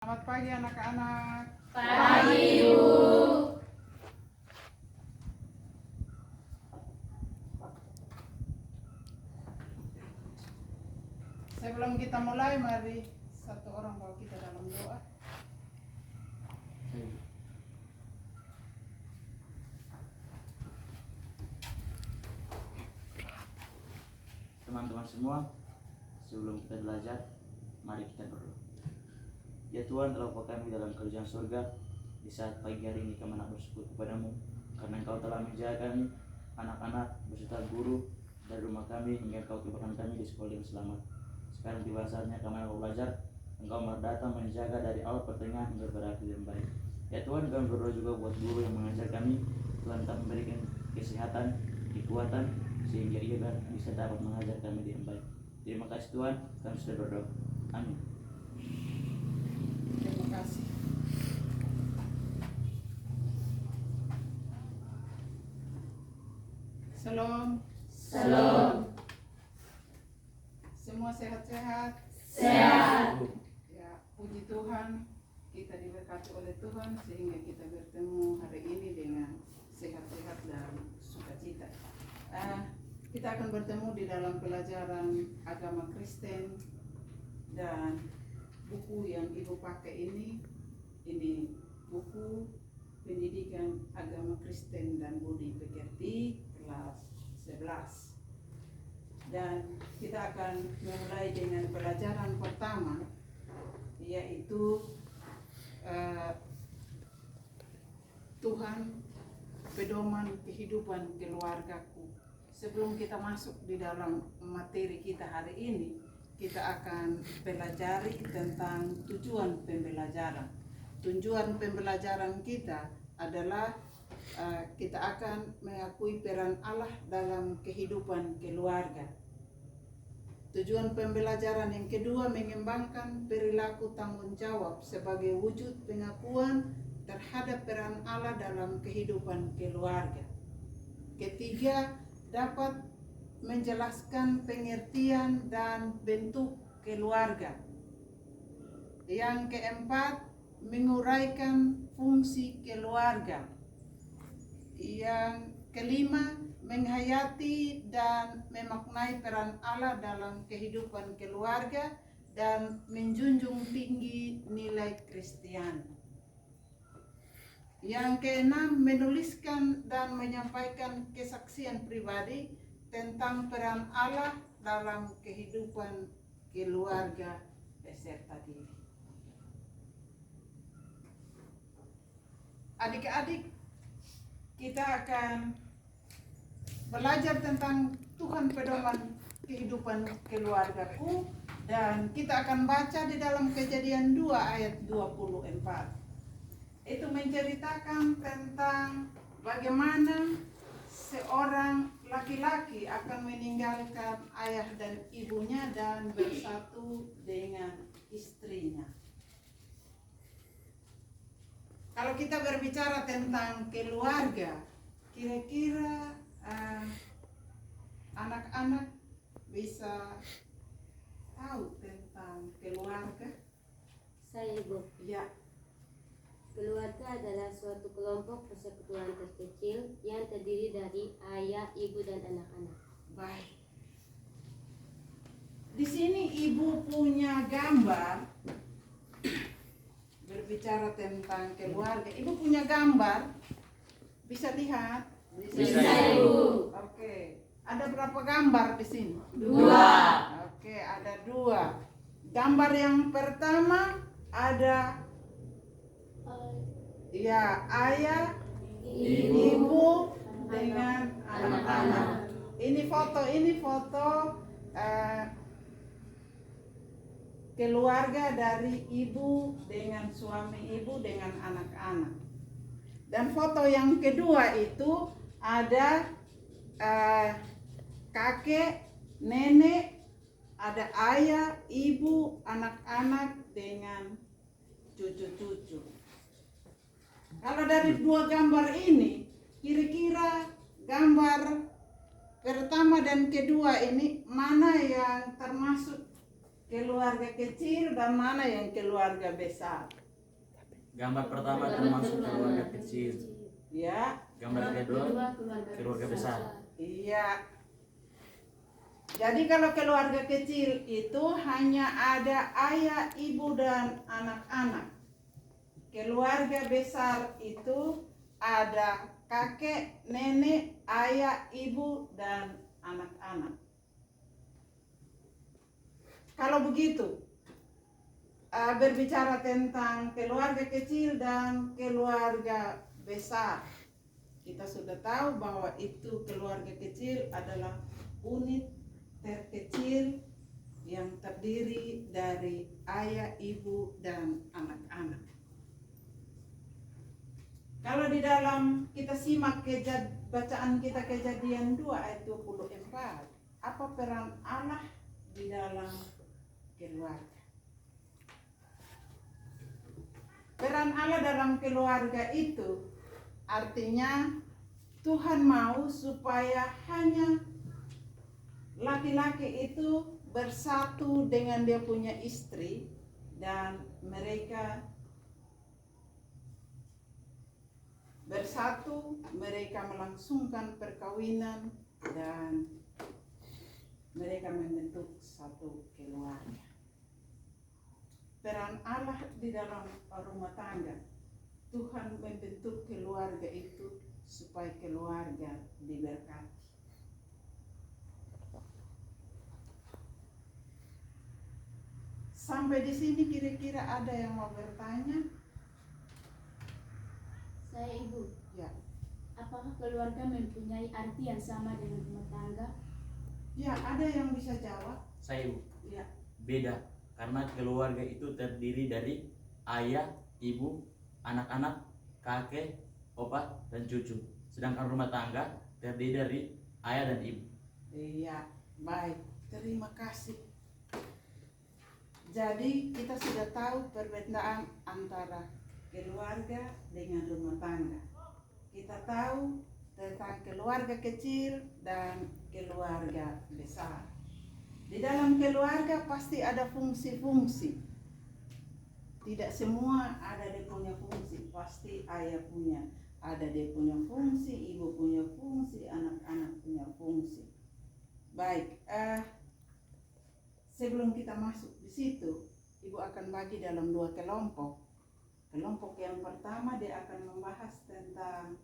Selamat pagi anak-anak. Pagi, Ibu. Sebelum kita mulai, mari satu orang bawa kita dalam doa. Teman-teman semua, sebelum kita belajar, mari kita berdoa. Ya Tuhan, telah Engkau kami dalam kerajaan surga. Di saat pagi hari ini kami nak bersyukur kepadamu, karena Engkau telah menjaga kami, anak-anak beserta guru dari rumah kami, hingga Engkau tibakan kami di sekolah yang selamat. Sekarang tiba saatnya kami nak belajar. Engkau datang menjaga dari awal pertengahan hingga berakhir yang baik. Ya Tuhan, kami berdoa juga buat guru yang mengajar kami. Tuhan tak memberikan kesehatan, kekuatan, sehingga ia bisa dapat mengajar kami dengan baik. Terima kasih Tuhan, kami sudah berdoa. Amin. Terima kasih. Shalom. Shalom. Semua sehat-sehat? Sehat. Ya, puji Tuhan, kita diberkati oleh Tuhan sehingga kita bertemu hari ini dengan sehat-sehat dan sukacita. Kita akan bertemu di dalam pelajaran agama Kristen, dan buku yang Ibu pakai ini buku pendidikan agama Kristen dan budi pekerti kelas 11. Dan kita akan memulai dengan pelajaran pertama, yaitu Tuhan pedoman kehidupan keluargaku. Sebelum kita masuk di dalam materi kita hari ini, kita akan pelajari tentang tujuan pembelajaran. Tujuan pembelajaran kita adalah kita akan mengakui peran Allah dalam kehidupan keluarga. Tujuan pembelajaran yang kedua, mengembangkan perilaku tanggung jawab sebagai wujud pengakuan terhadap peran Allah dalam kehidupan keluarga. Ketiga, dapat menjelaskan pengertian dan bentuk keluarga. Yang keempat, menguraikan fungsi keluarga. Yang kelima, menghayati dan memaknai peran Allah dalam kehidupan keluarga dan menjunjung tinggi nilai Kristiani. Yang keenam, menuliskan dan menyampaikan kesaksian pribadi tentang peran Allah dalam kehidupan keluarga beserta diri. Adik-adik, kita akan belajar tentang Tuhan pedoman kehidupan keluargaku, dan kita akan baca di dalam Kejadian 2 ayat 24. Itu menceritakan tentang bagaimana seorang laki-laki akan meninggalkan ayah dan ibunya dan bersatu dengan istrinya. Kalau kita berbicara tentang keluarga, kira-kira anak-anak bisa tahu tentang keluarga? Saya, Ibu. Ya. Keluarga adalah suatu kelompok persekutuan terkecil yang terdiri dari ayah, ibu, dan anak-anak. Baik. Di sini Ibu punya gambar berbicara tentang keluarga. Ibu punya gambar, bisa lihat? Bisa, Ibu. Oke. Ada berapa gambar di sini? 2. Oke, ada 2. Gambar yang pertama ada ayah, ibu dengan anak-anak. Ini foto keluarga dari ibu dengan suami ibu dengan anak-anak. Dan foto yang kedua itu ada kakek, nenek, ada ayah, ibu, anak-anak dengan cucu-cucu. Kalau dari 2 gambar ini, kira-kira gambar pertama dan kedua ini mana yang termasuk keluarga kecil dan mana yang keluarga besar? Gambar pertama termasuk keluarga kecil. Ya, Gambar kedua keluarga besar. iya. Jadi kalau keluarga kecil itu hanya ada ayah, ibu, dan anak-anak. Keluarga besar itu ada kakek, nenek, ayah, ibu, dan anak-anak. Kalau begitu, berbicara tentang keluarga kecil dan keluarga besar, kita sudah tahu bahwa itu keluarga kecil adalah unit terkecil yang terdiri dari ayah, ibu, dan anak-anak. Kalau di dalam kita simak bacaan kita Kejadian 2 ayat 24, apa peran Allah di dalam keluarga? Peran Allah dalam keluarga itu artinya Tuhan mau supaya hanya laki-laki itu bersatu dengan dia punya istri dan mereka bersatu, mereka melangsungkan perkawinan dan mereka membentuk satu keluarga. Peran Allah di dalam rumah tangga, Tuhan membentuk keluarga itu supaya keluarga diberkati. Sampai di sini kira-kira ada yang mau bertanya? Saya Ibu. Ya. Apakah keluarga mempunyai arti yang sama dengan rumah tangga? Ya, ada yang bisa jawab? Saya Ibu. Ya. Beda, karena keluarga itu terdiri dari ayah, ibu, anak-anak, kakek, opa, dan cucu. Sedangkan rumah tangga terdiri dari ayah dan ibu. Iya, baik. Terima kasih. Jadi kita sudah tahu perbedaan antara keluarga dengan rumah tangga. Kita tahu tentang keluarga kecil dan keluarga besar. Di dalam keluarga pasti ada fungsi-fungsi. Tidak semua ada dia punya fungsi. Pasti ayah punya, ada dia punya fungsi, ibu punya fungsi, anak-anak punya fungsi. Baik, sebelum kita masuk di situ, Ibu akan bagi dalam 2 kelompok. Kelompok yang pertama dia akan membahas tentang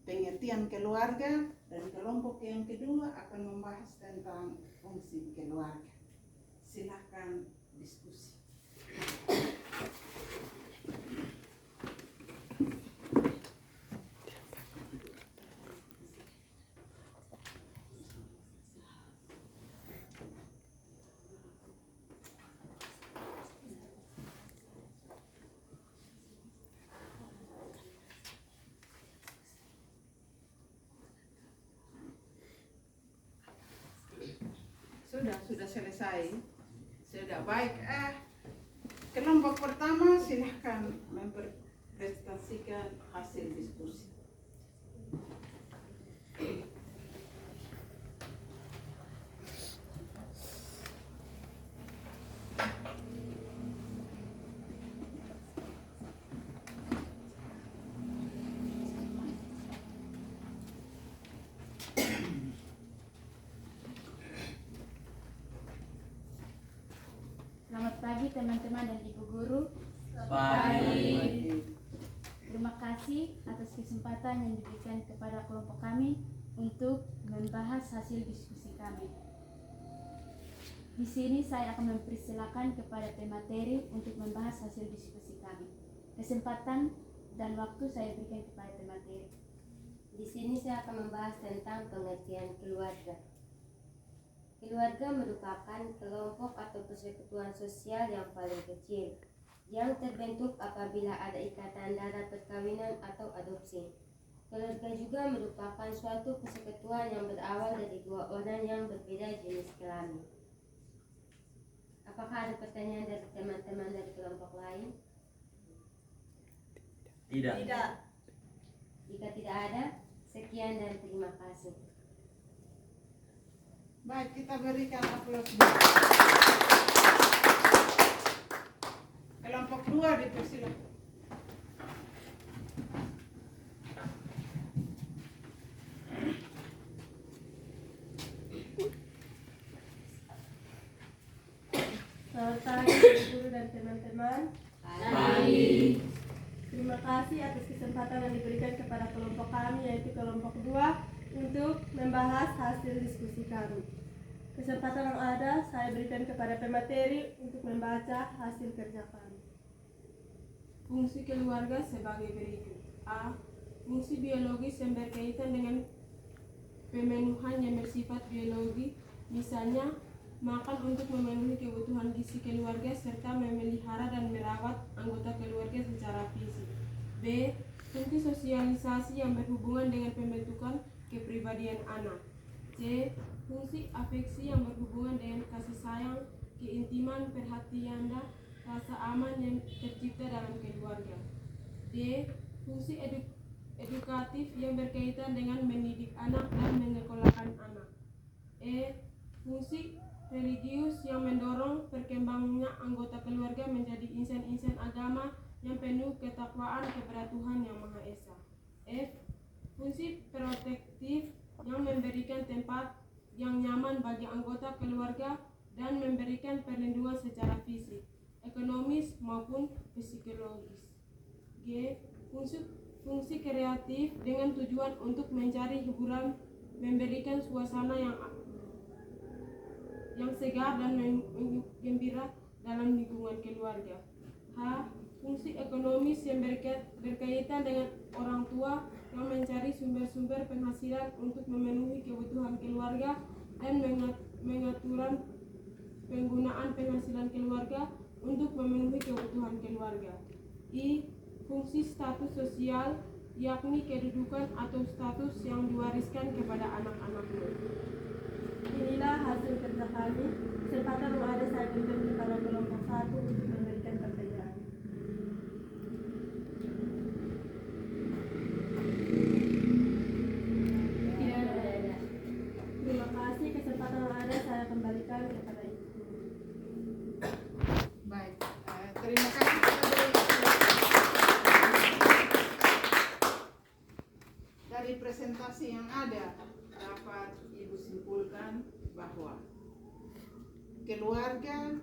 pengertian keluarga, dan kelompok yang kedua akan membahas tentang fungsi keluarga. Silakan diskusi. Sudah selesai. Sudah baik. Kelompok pertama silahkan mempresentasikan hasil diskusi. Selamat pagi teman-teman dan Ibu Guru. Pagi. Terima kasih atas kesempatan yang diberikan kepada kelompok kami untuk membahas hasil diskusi kami. Di sini saya akan mempersilakan kepada pemateri untuk membahas hasil diskusi kami. Kesempatan dan waktu saya berikan kepada pemateri. Di sini saya akan membahas tentang pengertian keluarga. Keluarga merupakan kelompok atau persekutuan sosial yang paling kecil, yang terbentuk apabila ada ikatan darah perkawinan atau adopsi. Keluarga juga merupakan suatu persekutuan yang berawal dari 2 orang yang berbeda jenis kelamin. Apakah ada pertanyaan dari teman-teman dari kelompok lain? Tidak. Jika tidak ada, sekian dan terima kasih. Baik, kita berikan aplaus. Kelompok 2 dipersilakan. Selamat pagi guru dan teman-teman. Pagi. Terima kasih atas kesempatan yang diberikan kepada kelompok kami, yaitu kelompok 2, untuk membahas hasil diskusi kami. Kesempatan yang ada saya berikan kepada pemateri untuk membaca hasil kerja kami. Fungsi keluarga sebagai berikut. A. Fungsi biologis yang berkaitan dengan pemenuhan yang bersifat biologi, misalnya makan untuk memenuhi kebutuhan gizi keluarga serta memelihara dan merawat anggota keluarga secara fisik. B. Fungsi sosialisasi yang berhubungan dengan pembentukan kepribadian anak. C. Fungsi afeksi yang berhubungan dengan kasih sayang, keintiman, perhatian, dan rasa aman yang tercipta dalam keluarga. D. Fungsi edukatif yang berkaitan dengan mendidik anak dan menyekolahkan anak. E. Fungsi religius yang mendorong perkembangannya anggota keluarga menjadi insan-insan agama yang penuh ketakwaan kepada Tuhan Yang Maha Esa. F. Fungsi protektif yang memberikan tempat yang nyaman bagi anggota keluarga dan memberikan perlindungan secara fisik, ekonomis maupun psikologis. G. Fungsi kreatif dengan tujuan untuk mencari hiburan, memberikan suasana yang segar dan gembira dalam lingkungan keluarga. H. Fungsi ekonomis yang berkaitan dengan orang tua yang mencari sumber-sumber penghasilan untuk memenuhi kebutuhan keluarga dan mengaturan penggunaan penghasilan keluarga untuk memenuhi kebutuhan keluarga. I. Fungsi status sosial, yakni kedudukan atau status yang diwariskan kepada anak-anaknya. Inilah hasil kerja kami. Kesempatan yang ada saya berikan kepada kelompok 1 untuk memberikan pertanyaan. Terima kasih. Kesempatan yang ada saya kembalikan kepada Ibu. Baik, terima kasih dari presentasi yang ada. Dapat Ibu simpulkan bahwa keluarga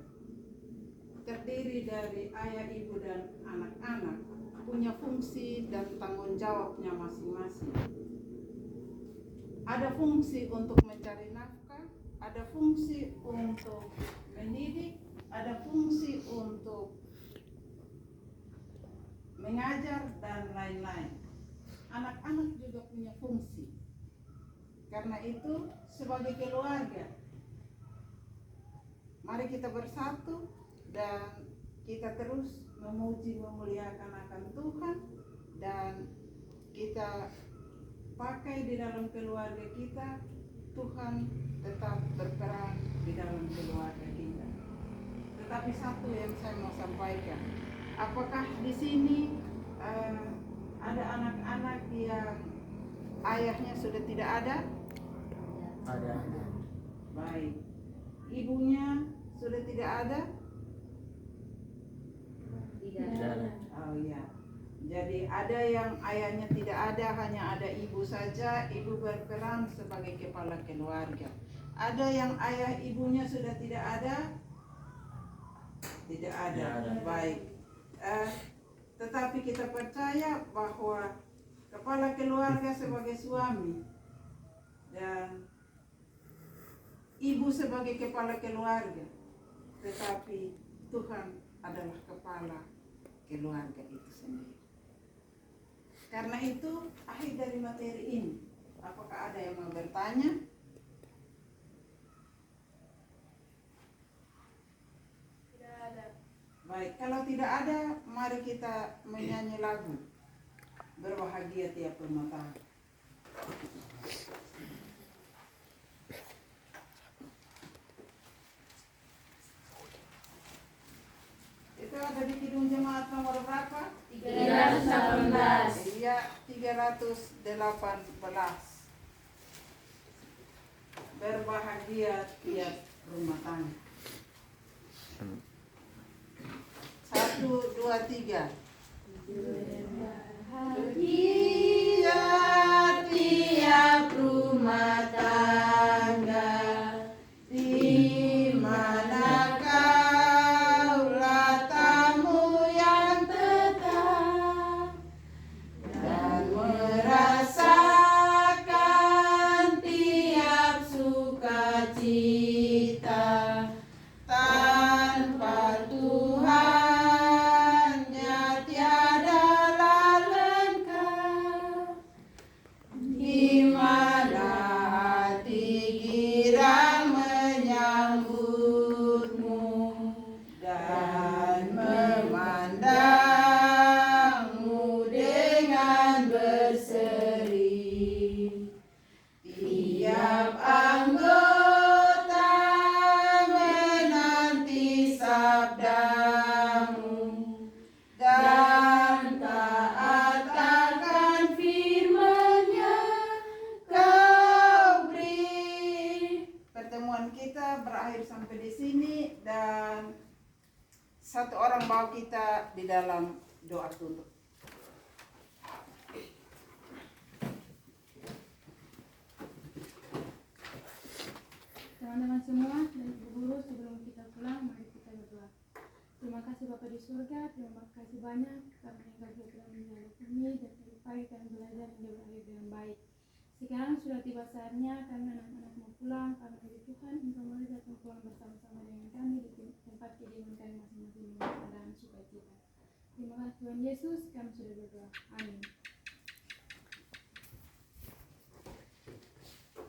terdiri dari ayah, ibu, dan anak-anak punya fungsi dan tanggung jawabnya masing-masing. Ada fungsi untuk mencari nafkah, ada fungsi untuk mendidik, ada fungsi untuk mengajar, dan lain-lain. Anak-anak juga punya fungsi. Karena itu, sebagai keluarga, mari kita bersatu dan kita terus memuji, memuliakan akan Tuhan, dan kita pakai di dalam keluarga kita. Tuhan tetap berperan di dalam keluarga kita. Tetapi satu yang saya mau sampaikan, apakah di sini ada anak-anak yang ayahnya sudah tidak ada? Ada. Baik. Ibunya sudah tidak ada? Tidak. Oh ya. Jadi ada yang ayahnya tidak ada, hanya ada ibu saja. Ibu berperan sebagai kepala keluarga. Ada yang ayah ibunya sudah tidak ada? Tidak ada. Tidak ada. Baik. Tetapi kita percaya bahwa kepala keluarga sebagai suami dan ibu sebagai kepala keluarga, tetapi Tuhan adalah kepala keluarga itu sendiri. Karena itu, akhir dari materi ini, apakah ada yang mau bertanya? Tidak ada. Baik, kalau tidak ada, mari kita menyanyi lagu Berbahagia Tiap Permata. Itu ada di Kidung Jemaat nomor berapa? 318. Iya, 318. Berbahagia tiap-tiap rumah tangga. 1, 2, 3. Tiap-tiap rumah tangga, di mana kaulah tamu yang tetap dan merasakan tiap sukacita. Tanpa Tuhannya tiadalah lengkap. Di mana hati girang menyambutmu dan memandangmu dengan berseri. Tiap anggota menanti sabdamu dan taat akan firman-Nya kau beri. Pertemuan kita berakhir sampai di sini dan satu orang bawa kita di dalam doa tutup. Teman-teman semua dan ibu guru, sebelum kita pulang, mari kita berdoa. Terima kasih Bapa di surga, terima kasih banyak karena Engkau telah menjaga kami dan tadi pagi kami belajar hingga berakhir dengan baik. Sekarang sudah tiba saatnya kami anak-anak mau pulang, karena dari Tuhan Engkau boleh datang pulang bersama-sama dengan kami di tempat kediaman kami masing-masing dengan keadaan sukacita. Terima kasih Tuhan Yesus, kami sudah berdoa. Amin.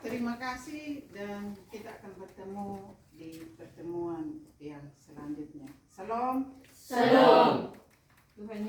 Terima kasih dan kita akan bertemu di pertemuan yang selanjutnya. Salam. Shalom. Tuhan